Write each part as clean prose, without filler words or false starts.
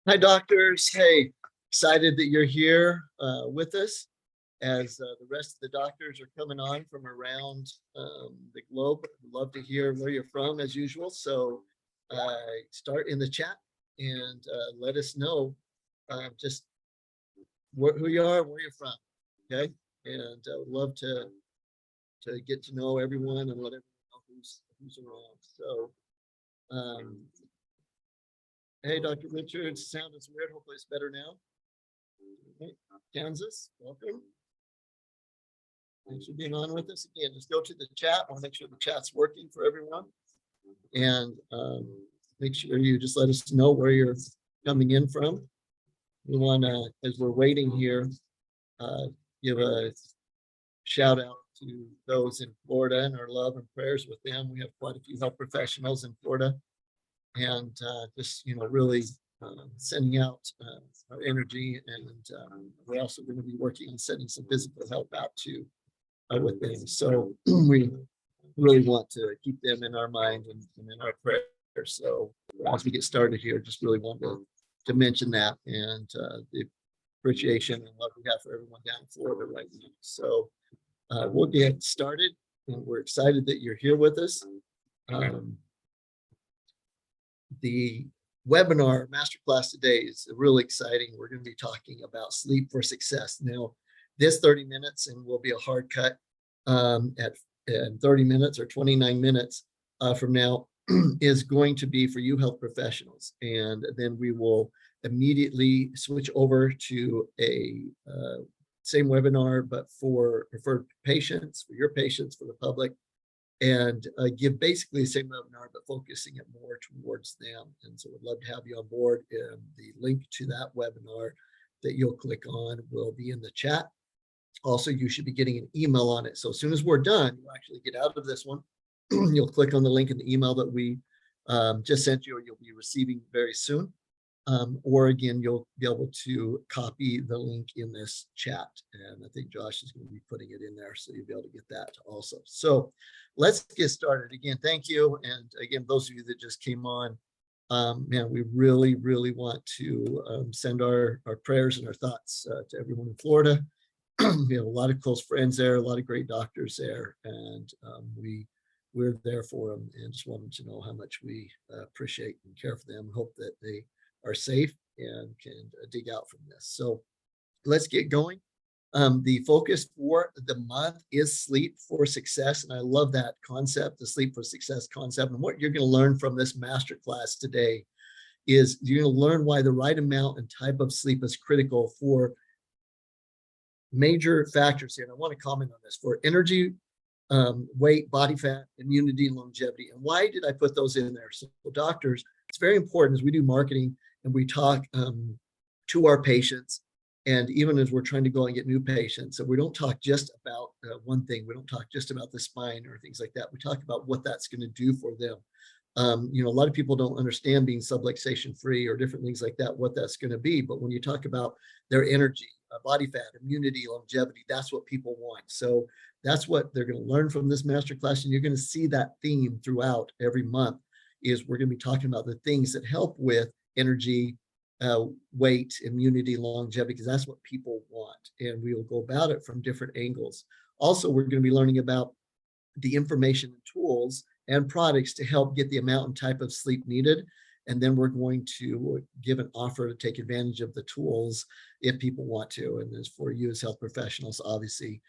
Hi, doctors. Hey, excited that you're here with us as the rest of the doctors are coming on from around the globe. I'd love to hear where you're from as usual. So start in the chat and let us know just who you are, where you're from. Okay. And I would love to get to know everyone and let everyone know who's around. So hey, Dr. Richards, sound is weird. Hopefully it's better now. Okay. Kansas, welcome. Thanks for being on with us again. Just go to the chat. I want to make sure the chat's working for everyone. And make sure you just let us know where you're coming in from. We want to, as we're waiting here, give a shout out to those in Florida and our love and prayers with them. We have quite a few health professionals in Florida, and just really sending out our energy, and we're also going to be working on sending some physical help out to with them. So we really want to keep them in our mind and in our prayers. So as we get started here, just really want to mention that, and the appreciation and love we have for everyone down in Florida right now. So we'll get started, and we're excited that you're here with us. The webinar masterclass today is really exciting. We're going to be talking about sleep for success. Now, this 30 minutes, and will be a hard cut at 30 minutes or 29 minutes from now, is going to be for you health professionals. And then we will immediately switch over to a same webinar, but for patients, for your patients, for the public, and give basically the same webinar, but focusing it more towards them. And so we'd love to have you on board. And the link to that webinar that you'll click on will be in the chat. Also, you should be getting an email on it. So as soon as we're done, you'll actually get out of this one. You'll click on the link in the email that we just sent you, or you'll be receiving very soon. Or again, you'll be able to copy the link in this chat. And I think Josh is going to be putting it in there, so you'll be able to get that also. So let's get started. Again, thank you. And again, those of you that just came on, man, we really, really want to send our prayers and our thoughts to everyone in Florida. We have a lot of close friends there, a lot of great doctors there, and we're there for them, and just want them to know how much we appreciate and care for them. Hope that they are safe and can dig out from this. So let's get going. The focus for the month is sleep for success, and I love that concept, the sleep for success concept. And what you're going to learn from this masterclass today is you're going to learn why the right amount and type of sleep is critical for major factors here. And I want to comment on this for energy, weight, body fat, immunity, longevity. And why did I put those in there? So doctors, it's very important as we do marketing and we talk to our patients, and even as we're trying to go and get new patients, so we don't talk just about one thing. We don't talk just about the spine or things like that. We talk about what that's going to do for them. A lot of people don't understand being subluxation free or different things like that, what that's going to be. But when you talk about their energy, body fat, immunity, longevity, that's what people want. So that's what they're going to learn from this masterclass. And you're going to see that theme throughout every month, is we're going to be talking about the things that help with energy, weight, immunity, longevity, because that's what people want. And we will go about it from different angles. Also, we're going to be learning about the information and tools and products to help get the amount and type of sleep needed. And then we're going to give an offer to take advantage of the tools if people want to. And as for you as health professionals, obviously,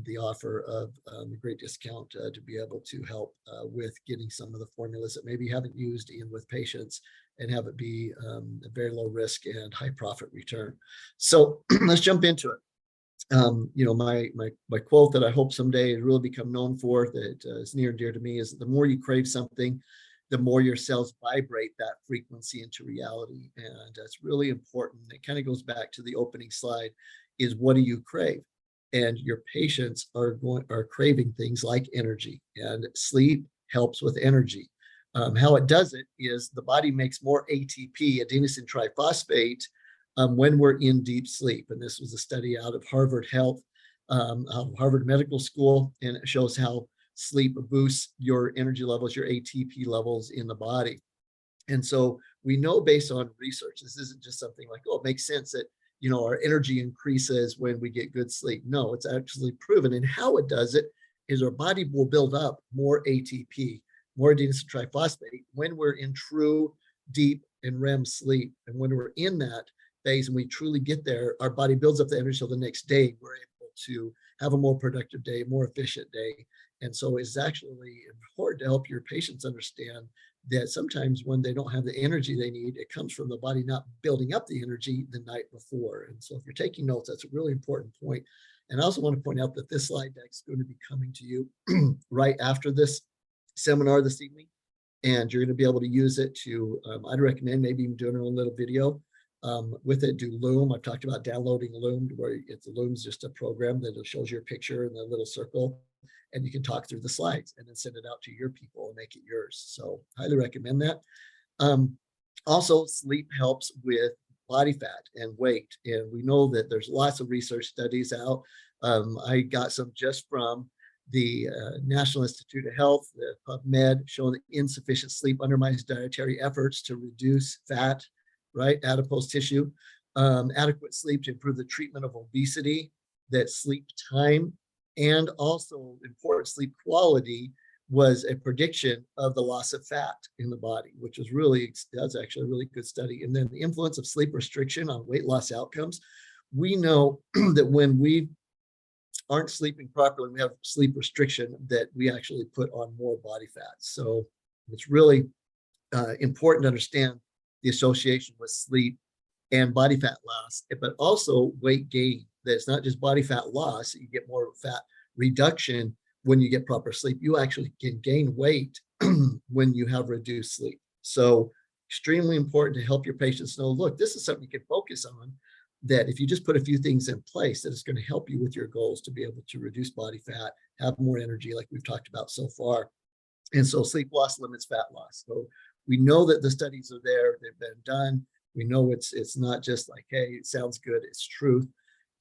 the offer of a great discount to be able to help with getting some of the formulas that maybe you haven't used in with patients and have it be a very low risk and high profit return. So let's jump into it. My quote that I hope someday is really become known for, that is near and dear to me, is the more you crave something, the more your cells vibrate that frequency into reality. And that's really important. It kind of goes back to the opening slide, is what do you crave? And your patients are craving things like energy, and sleep helps with energy. How it does it is the body makes more ATP, adenosine triphosphate, when we're in deep sleep. And this was a study out of Harvard Health, Harvard Medical School, and it shows how sleep boosts your energy levels, your ATP levels in the body. And so we know, based on research, this isn't just something like, oh, it makes sense that our energy increases when we get good sleep. No, it's actually proven. And how it does it is our body will build up more ATP, more adenosine triphosphate, when we're in true deep and REM sleep. And when we're in that phase and we truly get there, our body builds up the energy, so the next day we're able to have a more productive day, more efficient day. And so it's actually important to help your patients understand that sometimes when they don't have the energy they need, it comes from the body not building up the energy the night before. And so if you're taking notes, that's a really important point. And I also want to point out that this slide deck is going to be coming to you right after this seminar this evening. And you're going to be able to use it to, I'd recommend maybe even doing a little video with it. Do Loom. I've talked about downloading Loom, where Loom's just a program that shows your picture in the little circle, and you can talk through the slides and then send it out to your people and make it yours. So highly recommend that. Also, sleep helps with body fat and weight. And we know that there's lots of research studies out. I got some just from the National Institute of Health, the PubMed, showing that insufficient sleep undermines dietary efforts to reduce fat, right, adipose tissue. Adequate sleep to improve the treatment of obesity, that sleep time, and also important sleep quality was a prediction of the loss of fat in the body, which was that's actually a really good study. And then the influence of sleep restriction on weight loss outcomes. We know that when we aren't sleeping properly, we have sleep restriction, that we actually put on more body fat. So it's really important to understand the association with sleep and body fat loss, but also weight gain. That it's not just body fat loss, you get more fat reduction when you get proper sleep. You actually can gain weight when you have reduced sleep. So extremely important to help your patients know, look, this is something you can focus on, that if you just put a few things in place, that it's going to help you with your goals to be able to reduce body fat, have more energy, like we've talked about so far. And so sleep loss limits fat loss. So we know that the studies are there, they've been done. We know it's not just like, hey, it sounds good, it's truth.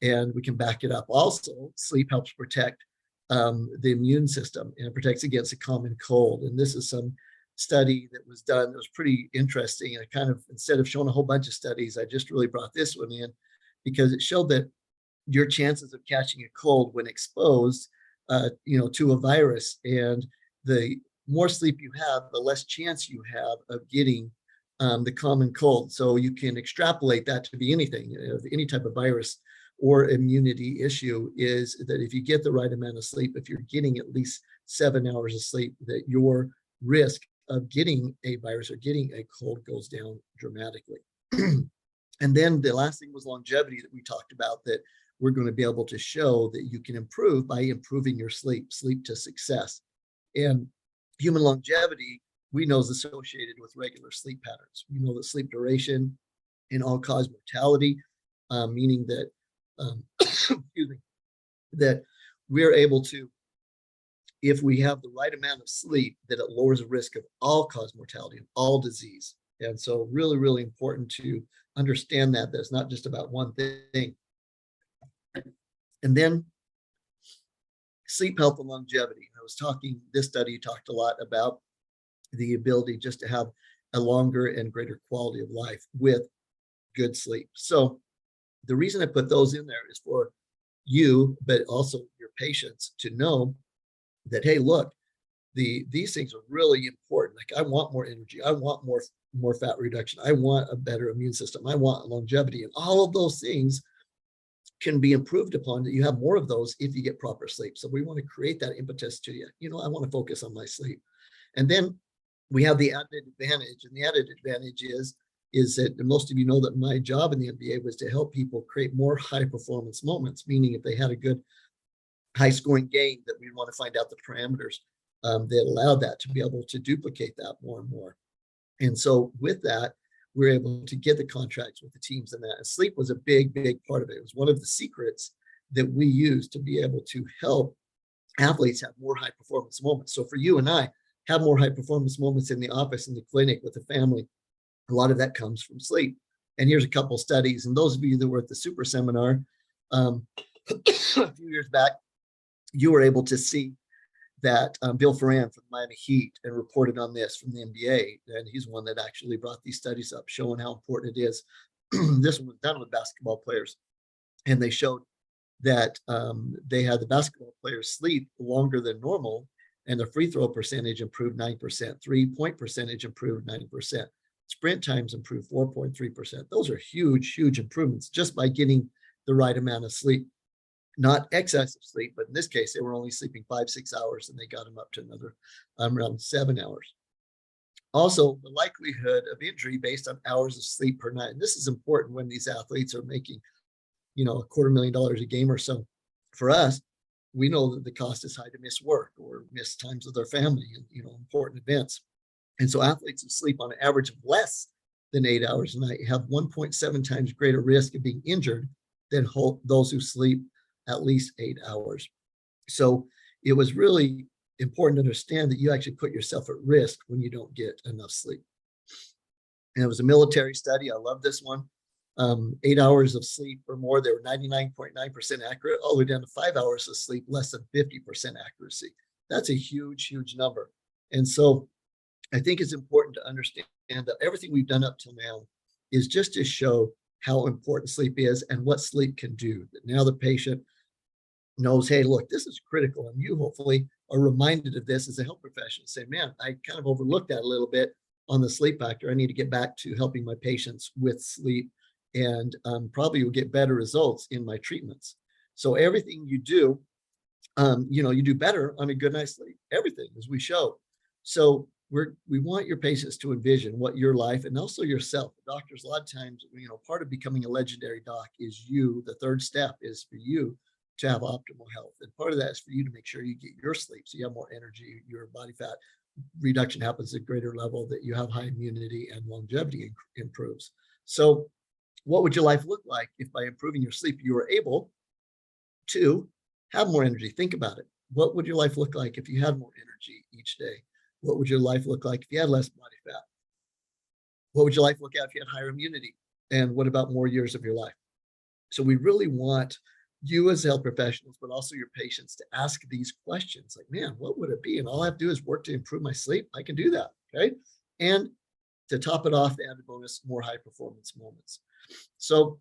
And we can back it up. Also, sleep helps protect the immune system, and it protects against a common cold. And this is some study that was done that was pretty interesting. And I kind of, instead of showing a whole bunch of studies, I just really brought this one in because it showed that your chances of catching a cold when exposed, to a virus, and the more sleep you have, the less chance you have of getting the common cold. So you can extrapolate that to be anything, any type of virus or immunity issue, is that if you get the right amount of sleep, if you're getting at least 7 hours of sleep, that your risk of getting a virus or getting a cold goes down dramatically. And then the last thing was longevity, that we talked about, that we're going to be able to show that you can improve by improving your sleep to success. And human longevity, we know, is associated with regular sleep patterns. We know that sleep duration and all-cause mortality, meaning that, excuse me, that we're able to, if we have the right amount of sleep, that it lowers the risk of all-cause mortality and all disease. And so really, really important to understand that it's not just about one thing. And then sleep health and longevity. This study talked a lot about the ability just to have a longer and greater quality of life with good sleep. So the reason I put those in there is for you, but also your patients, to know that, hey, look, these things are really important. Like, I want more energy. I want more fat reduction. I want a better immune system. I want longevity, and all of those things can be improved upon. That you have more of those if you get proper sleep. So we want to create that impetus to you. I want to focus on my sleep. And then we have the added advantage, and the added advantage is that most of you know that my job in the MBA was to help people create more high performance moments, meaning if they had a good high scoring game, that we want to find out the parameters that allow that to be able to duplicate that more and more. And so with that, we're able to get the contracts with the teams, and that. And sleep was a big, big part of it. It was one of the secrets that we used to be able to help athletes have more high performance moments. So for you and I, have more high performance moments in the office, in the clinic, with the family. A lot of that comes from sleep. And here's a couple studies. And those of you that were at the super seminar a few years back, you were able to see that Bill Ferran from the Miami Heat and reported on this from the NBA. And he's one that actually brought these studies up, showing how important it is. This one was done with basketball players. And they showed that they had the basketball players sleep longer than normal, and the free throw percentage improved 9%, 3-point percentage improved 9%, sprint times improved 4.3%. Those are huge, huge improvements just by getting the right amount of sleep. Not excessive sleep, but in this case, they were only sleeping 5-6 hours, and they got them up to another around 7 hours. Also, the likelihood of injury based on hours of sleep per night. And this is important when these athletes are making, $250,000 a game or so. For us, we know that the cost is high to miss work or miss times with their family and, important events. And so athletes who sleep on an average of less than 8 hours a night have 1.7 times greater risk of being injured than those who sleep at least 8 hours. So it was really important to understand that you actually put yourself at risk when you don't get enough sleep. And it was a military study. I love this one. 8 hours of sleep or more, they were 99.9% accurate, all the way down to 5 hours of sleep, less than 50% accuracy. That's a huge, huge number. And so I think it's important to understand that everything we've done up till now is just to show how important sleep is and what sleep can do. That now the patient knows, hey, look, this is critical. And you hopefully are reminded of this as a health professional. Say, man, I kind of overlooked that a little bit on the sleep factor. I need to get back to helping my patients with sleep, and probably will get better results in my treatments. So everything you do, you do better on a good night's sleep. Everything, as we show. So we want your patients to envision what your life, and also yourself. Doctors, a lot of times, part of becoming a legendary doc is you. The third step is for you to have optimal health. And part of that is for you to make sure you get your sleep so you have more energy, your body fat reduction happens at a greater level, that you have high immunity, and longevity improves. So what would your life look like if by improving your sleep, you were able to have more energy? Think about it. What would your life look like if you had more energy each day? What would your life look like if you had less body fat? What would your life look like if you had higher immunity? And what about more years of your life? So we really want you as health professionals, but also your patients, to ask these questions like, man, what would it be? And all I have to do is work to improve my sleep. I can do that. Okay. And to top it off, the added bonus, more high performance moments. So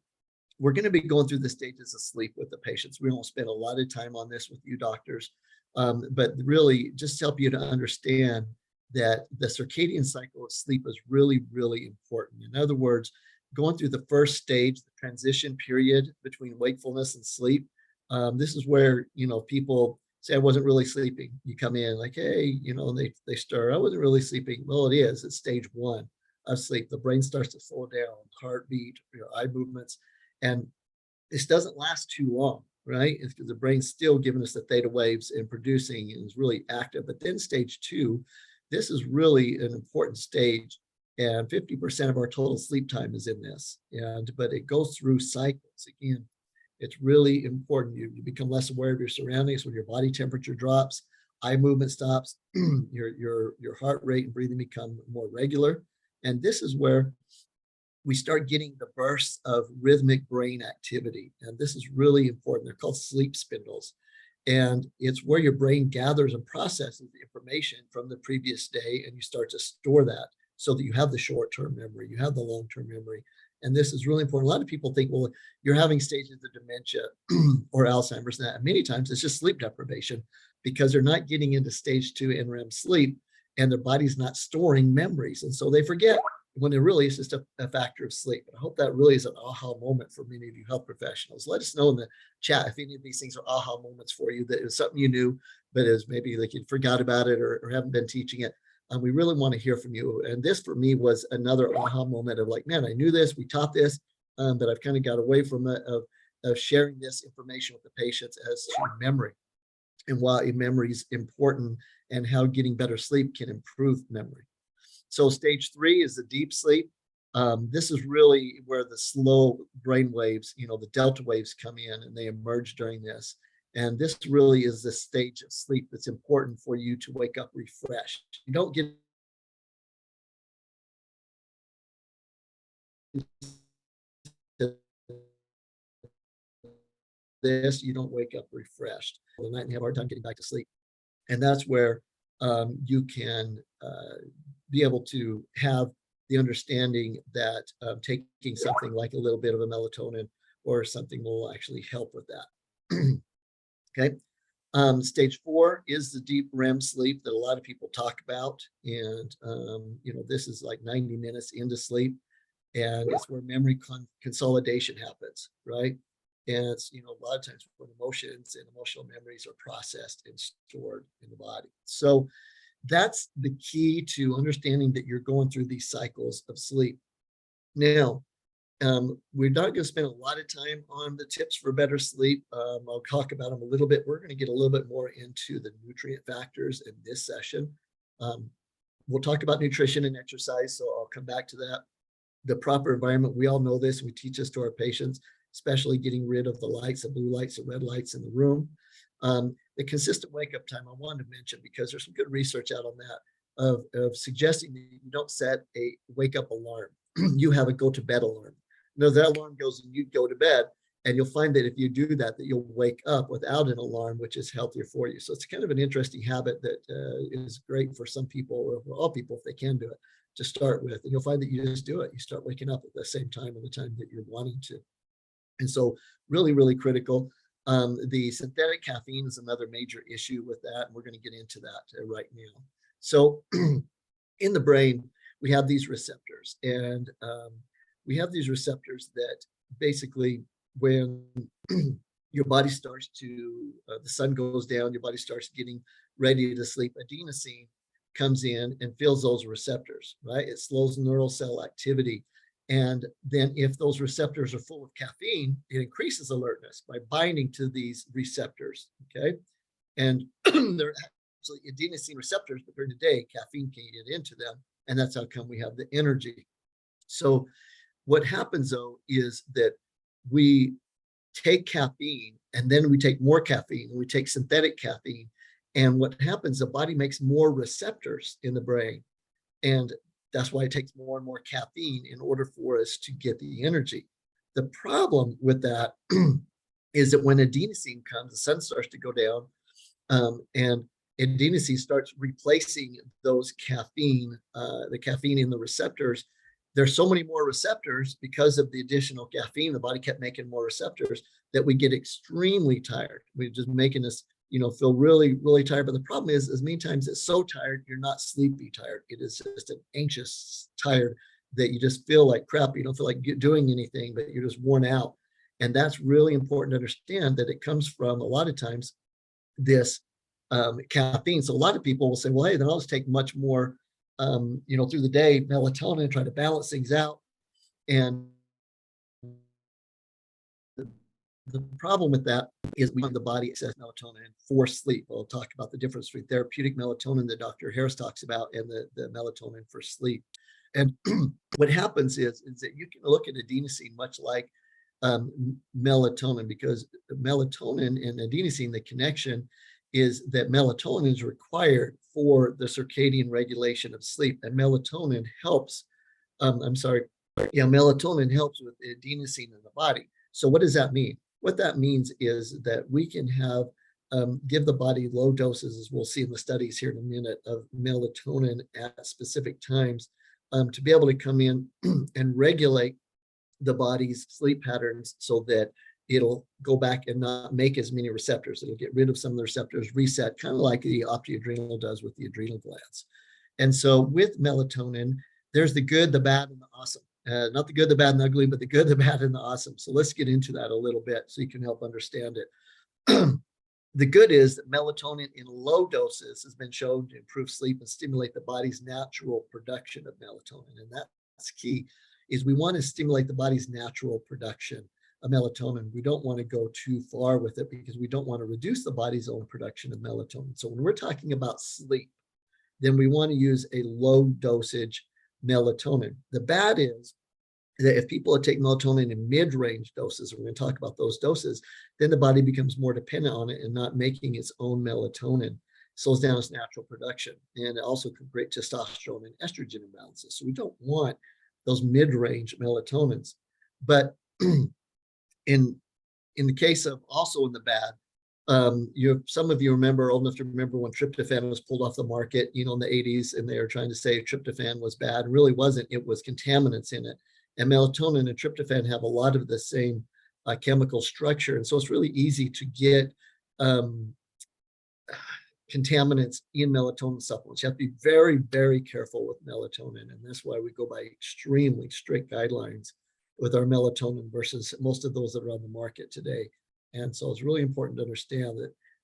we're going to be going through the stages of sleep with the patients. We won't spend a lot of time on this with you doctors, but really just help you to understand that the circadian cycle of sleep is really, really important. In other words, going through the first stage, the transition period between wakefulness and sleep. This is where, people say, I wasn't really sleeping. You come in like, hey, they stir. I wasn't really sleeping. Well, it is. It's stage 1 of sleep. The brain starts to slow down, heartbeat, eye movements. And this doesn't last too long, right? It's because the brain's still giving us the theta waves and producing, and is really active. But then stage 2, this is really an important stage. And 50% of our total sleep time is in this. But it goes through cycles. Again, it's really important. You become less aware of your surroundings when your body temperature drops, eye movement stops, your heart rate and breathing become more regular. And this is where we start getting the bursts of rhythmic brain activity. And this is really important. They're called sleep spindles. And it's where your brain gathers and processes the information from the previous day, and you start to store that so that you have the short-term memory, you have the long-term memory. And this is really important. A lot of people think, well, you're having stages of dementia or Alzheimer's, and that. And many times it's just sleep deprivation. because they're not getting into stage 2 NREM sleep, and their body's not storing memories. And so they forget when it really is just a factor of sleep. And I hope that really is an aha moment for many of you health professionals. Let us know in the chat if any of these things are aha moments for you, that is something you knew, but is maybe like you forgot about it or haven't been teaching it. We really want to hear from you. And this for me was another aha moment of like, man, I knew this, we taught this, but I've kind of got away from it, of sharing this information with the patients as to memory and why memory is important and how getting better sleep can improve memory. So stage 3 is the deep sleep. This is really where the slow brain waves, the delta waves come in and they emerge during this. And this really is the stage of sleep that's important for you to wake up refreshed. You don't get this, you don't wake up refreshed the night and you have a hard time getting back to sleep. And that's where you can be able to have the understanding that taking something like a little bit of a melatonin or something will actually help with that. Okay. Stage 4 is the deep REM sleep that a lot of people talk about. And, this is like 90 minutes into sleep. And it's where memory consolidation happens, right? And it's, a lot of times when emotions and emotional memories are processed and stored in the body. So that's the key to understanding that you're going through these cycles of sleep. Now, we're not going to spend a lot of time on the tips for better sleep. I'll talk about them a little bit. We're going to get a little bit more into the nutrient factors in this session. We'll talk about nutrition and exercise, so I'll come back to that. The proper environment, we all know this, we teach this to our patients, especially getting rid of the lights, the blue lights, the red lights in the room. The consistent wake up time I wanted to mention, because there's some good research out on that of suggesting that you don't set a wake up alarm. You have a go to bed alarm. That alarm goes and you go to bed, and you'll find that if you do that, that you'll wake up without an alarm, which is healthier for you. So it's kind of an interesting habit that is great for some people, or for all people if they can do it, to start with. And you'll find that you just do it. You start waking up at the same time and the time that you're wanting to. And so really, really critical. The synthetic caffeine is another major issue with that. And we're going to get into that right now. So in the brain, we have these receptors, and we have these receptors that basically when your body starts to, the sun goes down, your body starts getting ready to sleep, adenosine comes in and fills those receptors, right? It slows neural cell activity. And then if those receptors are full of caffeine, it increases alertness by binding to these receptors, okay? And they're actually adenosine receptors, but during the day, caffeine can get into them. And that's how come we have the energy. So what happens though is that we take caffeine and then we take more caffeine and we take synthetic caffeine. And what happens, the body makes more receptors in the brain. And that's why it takes more and more caffeine in order for us to get the energy. The problem with that is that when adenosine comes, the sun starts to go down, and adenosine starts replacing those caffeine, the caffeine in the receptors. There's so many more receptors because of the additional caffeine. The body kept making more receptors that we get extremely tired. We're just making us, feel really, really tired. But the problem is, as many times it's so tired, you're not sleepy tired. It is just an anxious tired that you just feel like crap. You don't feel like doing anything, but you're just worn out. And that's really important to understand, that it comes from a lot of times this caffeine. So a lot of people will say, well, hey, then I'll just take much more, through the day, melatonin, try to balance things out. And the problem with that is we want the body excess melatonin for sleep. We'll talk about the difference between therapeutic melatonin that Dr. Harris talks about and the melatonin for sleep. And what happens is that you can look at adenosine much like melatonin, because melatonin and adenosine, the connection is that melatonin is required for the circadian regulation of sleep, and melatonin helps. Melatonin helps with adenosine in the body. So what does that mean? What that means is that we can have give the body low doses, as we'll see in the studies here in a minute, of melatonin at specific times to be able to come in and regulate the body's sleep patterns so that it'll go back and not make as many receptors. It'll get rid of some of the receptors, reset, kind of like the optoadrenal does with the adrenal glands. And so with melatonin, there's the good, the bad, and the awesome. Not the good, the bad, and the ugly, but the good, the bad, and the awesome. So let's get into that a little bit so you can help understand it. The good is that melatonin in low doses has been shown to improve sleep and stimulate the body's natural production of melatonin. And that's key, is we want to stimulate the body's natural production of melatonin. We don't want to go too far with it because we don't want to reduce the body's own production of melatonin. So when we're talking about sleep, then we want to use a low dosage melatonin. The bad is that if people take melatonin in mid-range doses, we're going to talk about those doses, then the body becomes more dependent on it and not making its own melatonin, slows down its natural production, and it also can create testosterone and estrogen imbalances. So we don't want those mid-range melatonins. But in the case of also in the bad, some of you remember, old enough to remember when tryptophan was pulled off the market, in the 80s, and they were trying to say tryptophan was bad. It really wasn't. It was contaminants in it. And melatonin and tryptophan have a lot of the same chemical structure. And so it's really easy to get contaminants in melatonin supplements. You have to be very, very careful with melatonin. And that's why we go by extremely strict guidelines with our melatonin versus most of those that are on the market today. And so it's really important to understand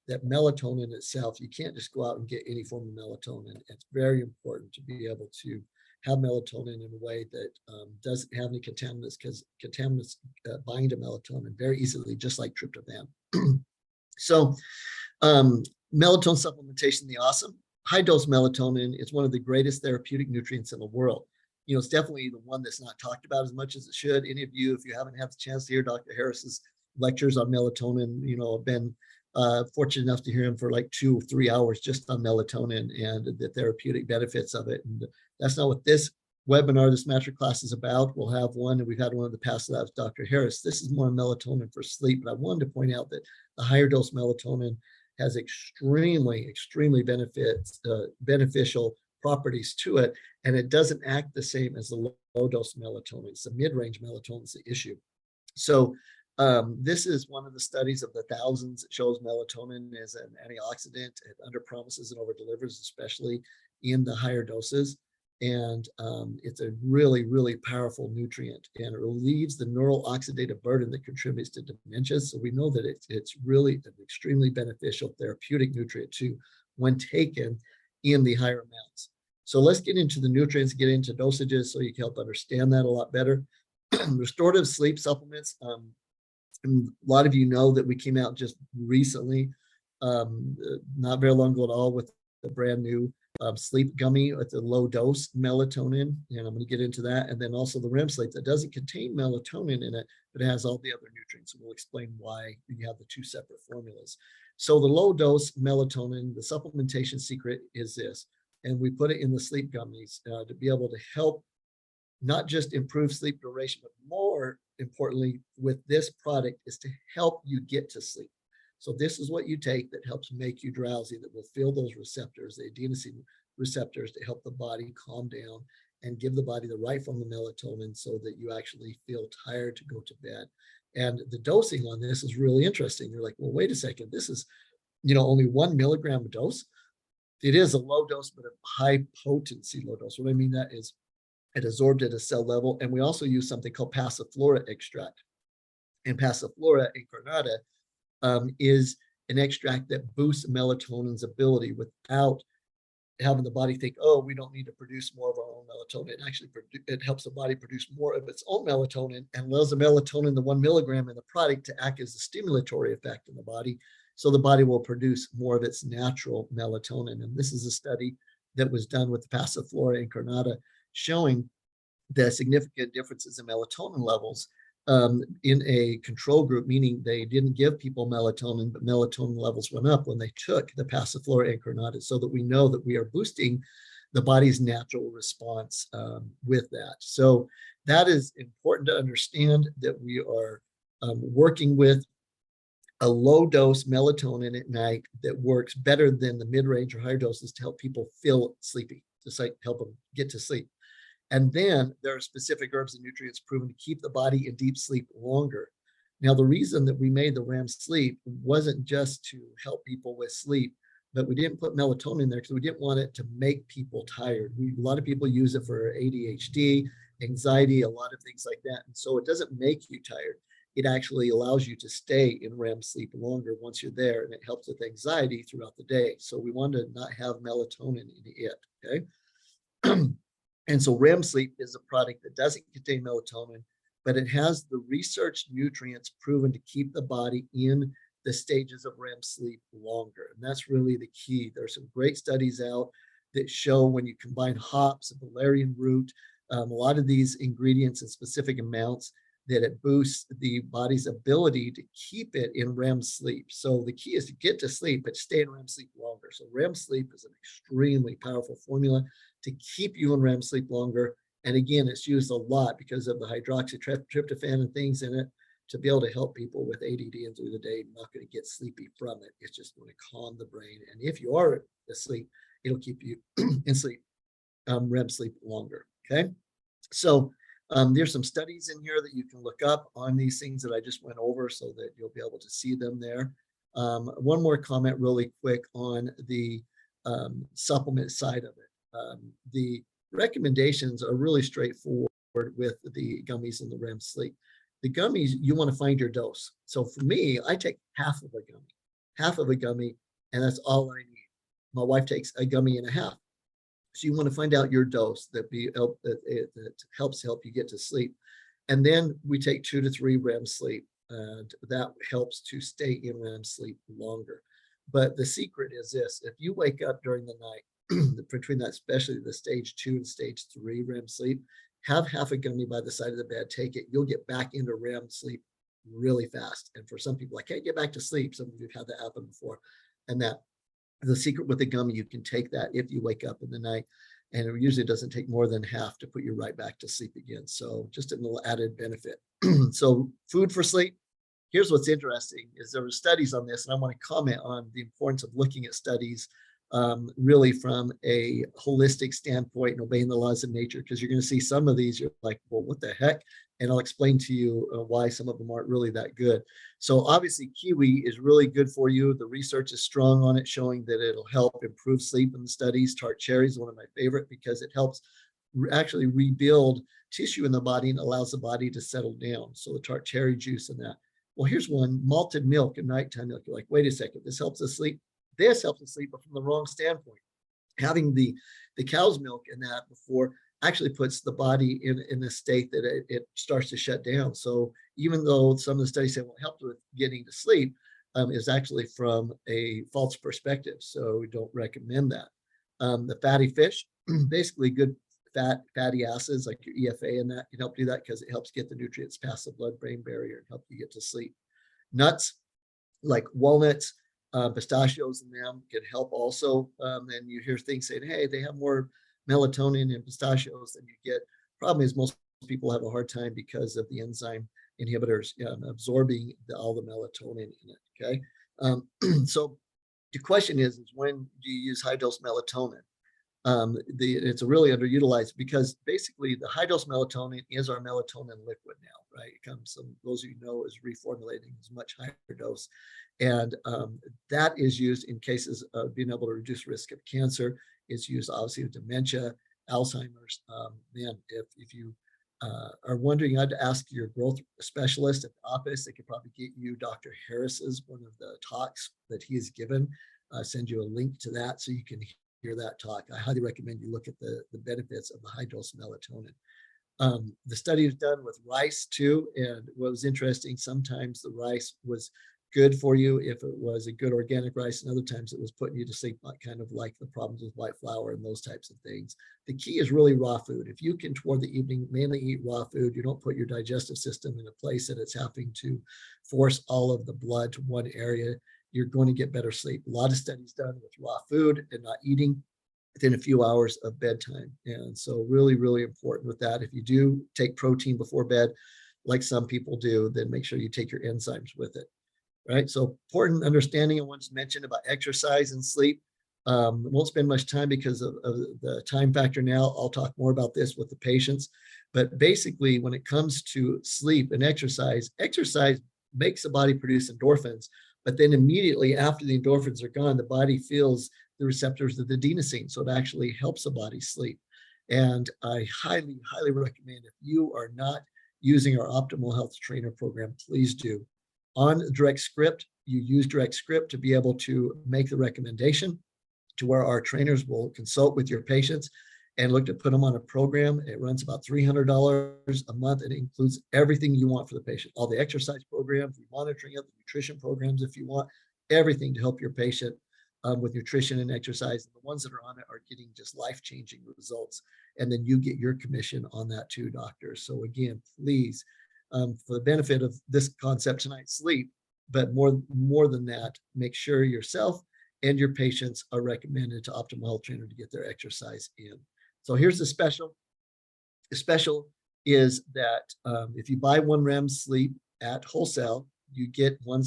that melatonin itself, you can't just go out and get any form of melatonin. It's very important to be able to have melatonin in a way that doesn't have any contaminants, because contaminants bind to melatonin very easily, just like tryptophan. So melatonin supplementation, the awesome. High dose melatonin is one of the greatest therapeutic nutrients in the world. It's definitely the one that's not talked about as much as it should. Any of you, if you haven't had the chance to hear Dr. Harris's lectures on melatonin, I've been fortunate enough to hear him for like 2 or 3 hours just on melatonin and the therapeutic benefits of it. And that's not what this webinar, this masterclass is about. We'll have one, and we've had one in the past, that was Dr. Harris. This is more melatonin for sleep, but I wanted to point out that the higher dose melatonin has extremely, extremely beneficial properties to it, and it doesn't act the same as the low dose melatonin. It's the mid-range melatonin is the issue. So this is one of the studies of the thousands that shows melatonin as an antioxidant. It under promises and over delivers, especially in the higher doses. And it's a really, really powerful nutrient, and it relieves the neural oxidative burden that contributes to dementia. So we know that it's really an extremely beneficial therapeutic nutrient too, when taken in the higher amounts. So let's get into the nutrients, get into dosages so you can help understand that a lot better. Restorative sleep supplements. And a lot of you know that we came out just recently, not very long ago at all, with the brand new sleep gummy with a low dose melatonin, and I'm going to get into that. And then also the REM sleep that doesn't contain melatonin in it, but it has all the other nutrients. We'll explain why you have the 2 separate formulas. So the low dose melatonin, the supplementation secret is this, and we put it in the sleep gummies to be able to help not just improve sleep duration, but more importantly with this product is to help you get to sleep. So this is what you take that helps make you drowsy, that will fill those receptors, the adenosine receptors, to help the body calm down and give the body the right form of melatonin so that you actually feel tired to go to bed. And the dosing on this is really interesting. You're like, well, wait a second, this is, only 1 milligram a dose. It is a low dose, but a high potency low dose. What I mean that is it absorbed at a cell level. And we also use something called Passiflora extract. And Passiflora incarnata is an extract that boosts melatonin's ability without having the body think, oh, we don't need to produce more of our own melatonin. It actually it helps the body produce more of its own melatonin and allows the melatonin, the 1 milligram in the product, to act as a stimulatory effect in the body. So the body will produce more of its natural melatonin. And this is a study that was done with the Passiflora incarnata, showing the significant differences in melatonin levels in a control group, meaning they didn't give people melatonin, but melatonin levels went up when they took the Passiflora incarnata, so that we know that we are boosting the body's natural response with that. So that is important to understand, that we are working with a low dose melatonin at night that works better than the mid-range or higher doses to help people feel sleepy, just like help them get to sleep. And then there are specific herbs and nutrients proven to keep the body in deep sleep longer. Now, the reason that we made the REM sleep wasn't just to help people with sleep, but we didn't put melatonin in there because we didn't want it to make people tired. A lot of people use it for ADHD, anxiety, a lot of things like that. And so it doesn't make you tired. It actually allows you to stay in REM sleep longer once you're there, and it helps with anxiety throughout the day. So we wanted to not have melatonin in it, okay? And so REM sleep is a product that doesn't contain melatonin, but it has the research nutrients proven to keep the body in the stages of REM sleep longer. And that's really the key. There's some great studies out that show when you combine hops and valerian root, a lot of these ingredients in specific amounts, that it boosts the body's ability to keep it in REM sleep. So the key is to get to sleep, but stay in REM sleep longer. So REM sleep is an extremely powerful formula to keep you in REM sleep longer. And again, it's used a lot because of the hydroxytryptophan and things in it to be able to help people with ADD and through the day, not going to get sleepy from it. It's just going to calm the brain. And if you are asleep, it'll keep you in sleep, REM sleep longer. Okay. So there's some studies in here that you can look up on these things that I just went over so that you'll be able to see them there. One more comment really quick on the supplement side of it. The recommendations are really straightforward with the gummies and the REM sleep. The gummies, you want to find your dose. So for me, I take half of a gummy, and that's all I need. My wife takes a gummy and a half. So you want to find out your dose that helps help you get to sleep. And then we take 2 to 3 REM sleep, and that helps to stay in REM sleep longer. But the secret is this: if you wake up during the night, between that, especially the stage 2 and stage 3 REM sleep, have half a gummy by the side of the bed, take it, you'll get back into REM sleep really fast. And for some people, I can't get back to sleep. Some of you have had that happen before. And that the secret with the gummy, you can take that if you wake up in the night, and it usually doesn't take more than half to put you right back to sleep again. So just a little added benefit. So food for sleep. Here's what's interesting is there were studies on this, and I want to comment on the importance of looking at studies really from a holistic standpoint and obeying the laws of nature, because you're going to see some of these, you're like, well, what the heck? And I'll explain to you why some of them aren't really that good. So obviously kiwi is really good for you. The research is strong on it, showing that it'll help improve sleep in the studies. Tart cherry is one of my favorite because it helps actually rebuild tissue in the body and allows the body to settle down. So the tart cherry juice and that. Well, here's one: malted milk and nighttime milk. You're like, wait a second, this helps us sleep. This helps us sleep, but from the wrong standpoint. Having the cow's milk in that before actually puts the body in a state that it starts to shut down. So even though some of the studies say it won't help with getting to sleep, is actually from a false perspective. So we don't recommend that. The fatty fish, basically good fatty acids like your EFA and that can help do that because it helps get the nutrients past the blood-brain barrier and help you get to sleep. Nuts like walnuts, pistachios in them can help also. And you hear things saying, hey, they have more melatonin in pistachios than you get. Problem is most people have a hard time because of the enzyme inhibitors absorbing all the melatonin in it, okay? So the question is when do you use high dose melatonin? It's really underutilized because basically the high dose melatonin is our melatonin liquid now, right? It comes, those of you know, is reformulating as much higher dose. And that is used in cases of being able to reduce risk of cancer. It's used obviously with dementia, Alzheimer's. Man, if you are wondering, I'd ask your growth specialist at the office. They could probably get you Dr. Harris's, one of the talks that he has given. Send you a link to that so you can hear that talk. I highly recommend you look at the benefits of the high dose melatonin. The study was done with rice too, and what was interesting, sometimes the rice was good for you if it was a good organic rice, and other times it was putting you to sleep, kind of like the problems with white flour and those types of things. The key is really raw food. If you can, toward the evening, mainly eat raw food, you don't put your digestive system in a place that it's having to force all of the blood to one area, you're going to get better sleep. A lot of studies done with raw food and not eating within a few hours of bedtime. And so really, really important with that. If you do take protein before bed, like some people do, then make sure you take your enzymes with it. Right. So important understanding I want to mention about exercise and sleep. Won't spend much time because of the time factor now. I'll talk more about this with the patients. But basically, when it comes to sleep and exercise makes the body produce endorphins, but then immediately after the endorphins are gone, the body feels the receptors of the adenosine. So it actually helps the body sleep. And I highly, highly recommend, if you are not using our Optimal Health Trainer program, please do. On Direct Script, you use Direct Script to be able to make the recommendation to where our trainers will consult with your patients and look to put them on a program. It runs about $300 a month, and it includes everything you want for the patient, all the exercise programs, the monitoring of the nutrition programs if you want, everything to help your patient with nutrition and exercise. And the ones that are on it are getting just life-changing results. And then you get your commission on that too, doctors. So again, please, for the benefit of this concept tonight, sleep, but more than that, make sure yourself and your patients are recommended to Optimal Health Trainer to get their exercise in. So here's the special. The special is that if you buy 1 REM sleep at wholesale, you get 1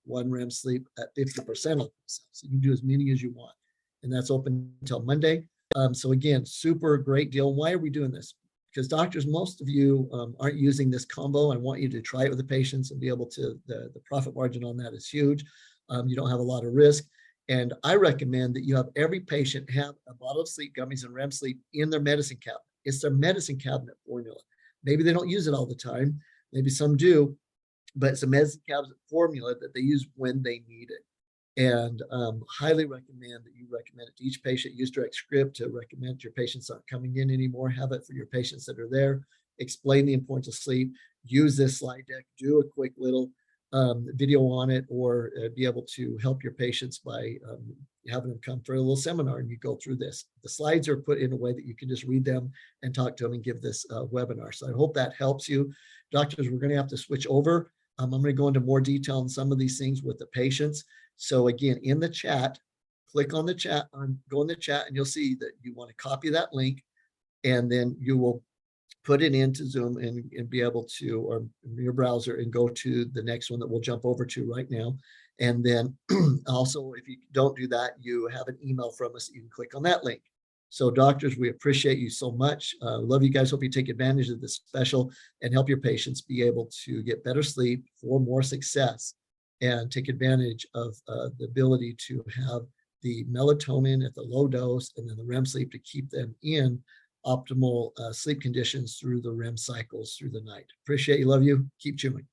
REM sleep at 50% off. So you can do as many as you want. And that's open until Monday. So again, super great deal. Why are we doing this? Because doctors, most of you aren't using this combo. I want you to try it with the patients and be able to, the profit margin on that is huge. You don't have a lot of risk. And I recommend that you have every patient have a bottle of sleep gummies and REM sleep in their medicine cabinet. It's their medicine cabinet formula. Maybe they don't use it all the time. Maybe some do, but it's a medicine cabinet formula that they use when they need it. And highly recommend that you recommend it to each patient. Use Direct Script to recommend to your patients aren't coming in anymore. Have it for your patients that are there. Explain the importance of sleep. Use this slide deck. Do a quick little video on it, or be able to help your patients by having them come for a little seminar and you go through this. The slides are put in a way that you can just read them and talk to them and give this webinar. So I hope that helps you. Doctors, we're going to have to switch over. I'm going to go into more detail on some of these things with the patients. So again, in the chat, click on the chat, go in the chat, and you'll see that you want to copy that link, and then you will put it into Zoom and be able to, or your browser, and go to the next one that we'll jump over to right now. And then also, if you don't do that, you have an email from us that you can click on that link. So doctors, we appreciate you so much. Love you guys. Hope you take advantage of this special and help your patients be able to get better sleep for more success, and take advantage of the ability to have the melatonin at the low dose and then the REM sleep to keep them in optimal sleep conditions through the REM cycles through the night. Appreciate you. Love you. Keep chewing.